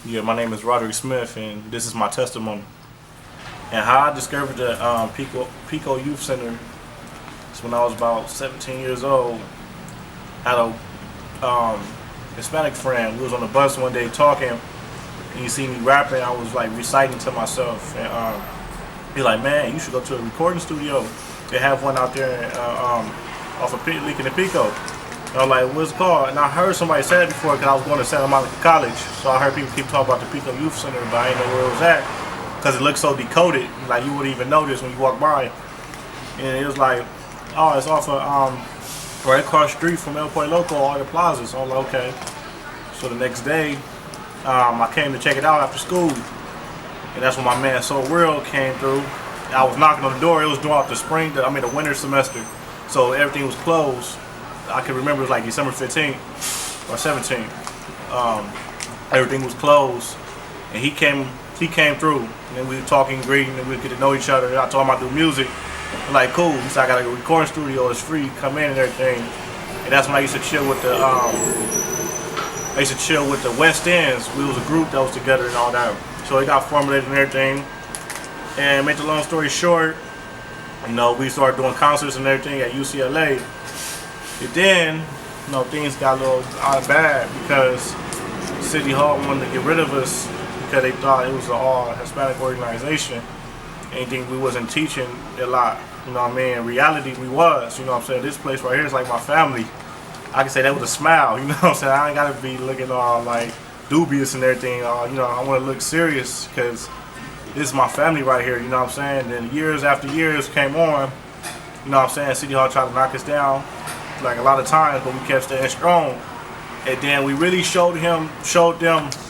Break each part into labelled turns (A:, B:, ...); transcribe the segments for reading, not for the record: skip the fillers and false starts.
A: Yeah, my name is Roderick Smith, and this is my testimony. And how I discovered the Pico Youth Center is when I was about 17 years old. I had a Hispanic friend. We was on the bus one day talking, and he see me rapping. I was like reciting to myself, and he's like, "Man, you should go to a recording studio. They have one out there off of Lincoln and Pico." And I was like, "What's it called?" And I heard somebody say it before because I was going to Santa Monica College. So I heard people keep talking about the Pico Youth Center, but I didn't know where it was at because it looked so decoded. Like you wouldn't even notice when you walk by. And it was like, "Oh, it's off of right across the street from El Pollo Loco, all the plazas." So I was like, "Okay." So the next day, I came to check it out after school, and that's when my man Soul World came through. I was knocking on the door. It was throughout the the winter semester, so everything was closed. I can remember it was like December 15th or 17th. Everything was closed, and he came through, and then we were talking, greeting, and we get to know each other. And I told him I do music. I'm like, cool. He said, "I got a recording studio. It's free. Come in and everything." And that's when I used to chill with the West Ends. We was a group that was together and all that. So it got formulated and everything. And make the long story short, we started doing concerts and everything at UCLA. And then, things got a little out of bad because City Hall wanted to get rid of us because they thought it was an all Hispanic organization. Anything we wasn't teaching a lot, In reality, we was, This place right here is like my family. I can say that with a smile, I ain't gotta be looking all like dubious and everything. I want to look serious because this is my family right here, Then years after years came on, City Hall tried to knock us down, like a lot of times, but we kept staying strong. And then we really showed them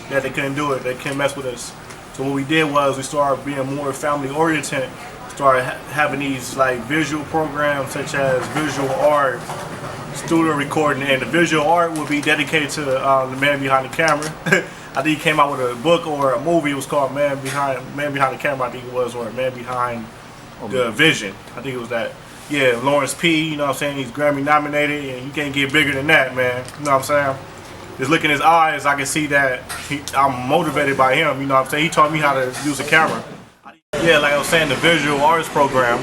A: that they couldn't do it, they couldn't mess with us. So what we did was we started being more family oriented, started having these like visual programs such as visual art, studio recording, and the visual art would be dedicated to the man behind the camera. I think he came out with a book or a movie. It was called Man Behind the Camera, I think it was, or Man Behind the Vision. I think it was that. Yeah, Lawrence P. He's Grammy nominated, and you can't get bigger than that, man. Just look in his eyes, I can see that I'm motivated by him. He taught me how to use a camera. Yeah, like I was saying, the visual arts program,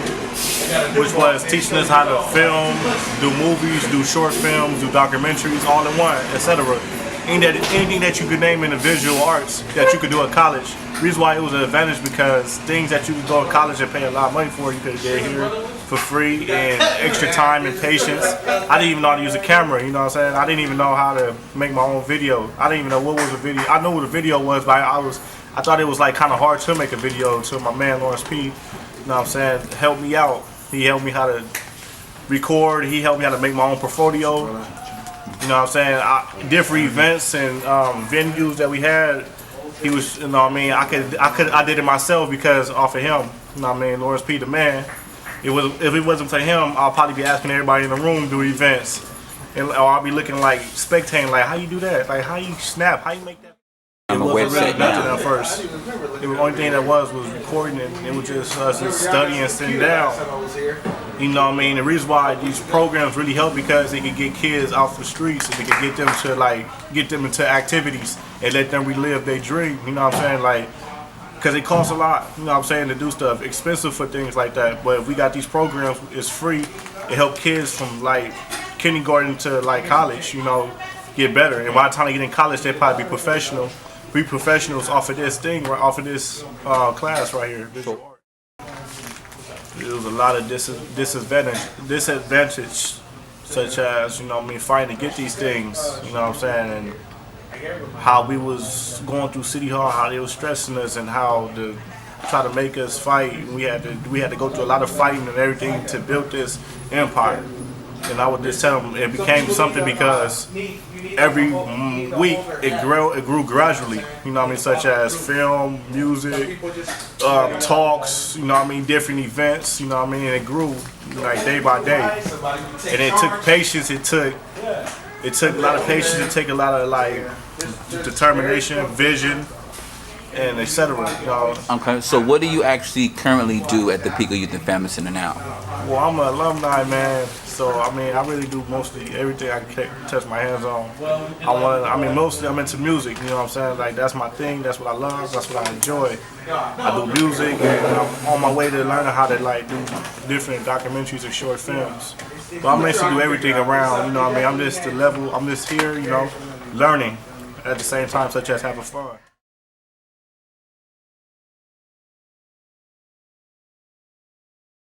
A: which was teaching us how to film, do movies, do short films, do documentaries, all in one, etc. Anything that you could name in the visual arts that you could do at college. The reason why it was an advantage because things that you could go to college and pay a lot of money for, you could get here for free and extra time and patience. I didn't even know how to use a camera, I didn't even know how to make my own video. I didn't even know what was a video. I know what a video was, but I thought it was like kind of hard to make a video until my man Lawrence P. Helped me out. He helped me how to record. He helped me how to make my own portfolio. Different events and venues that we had. He was, I did it myself because off of him. Lawrence P. the man. If it wasn't for him, I'll probably be asking everybody in the room to do events, or I'll be looking like spectating, like how you do that, like how you snap, how you make that. It wasn't really nothing at first. The only thing that was recording it. It was just us just studying, sitting down. The reason why these programs really help because they can get kids off the streets and they can get them into activities and let them relive their dream. Because it costs a lot. To do stuff expensive for things like that. But if we got these programs, it's free. It helps kids from like kindergarten to like college. Get better. And by the time they get in college, they'll probably be professionals off of this thing, off of this class right here. Visual art. There was a lot of disadvantage, such as fighting to get these things. And how we was going through City Hall, how they was stressing us, and how to try to make us fight. We had to go through a lot of fighting and everything to build this empire. And I would just tell them it became something because every week it grew gradually, such as film, music, talks, different events, and it grew like day by day. And it took patience, it took a lot of patience, it took a lot of like determination, vision, and etc. You know.
B: Okay, so what do you actually currently do at the Pico Youth and Family Center now?
A: Well, I'm an alumni, man. So I mean, I really do mostly everything I can touch my hands on. Mostly I'm into music. You know what I'm saying? Like that's my thing. That's what I love. That's what I enjoy. I do music, and I'm on my way to learning how to like do different documentaries and short films. But I'm basically do everything around. You know what I mean? I'm just here. You know, learning at the same time, such as having fun.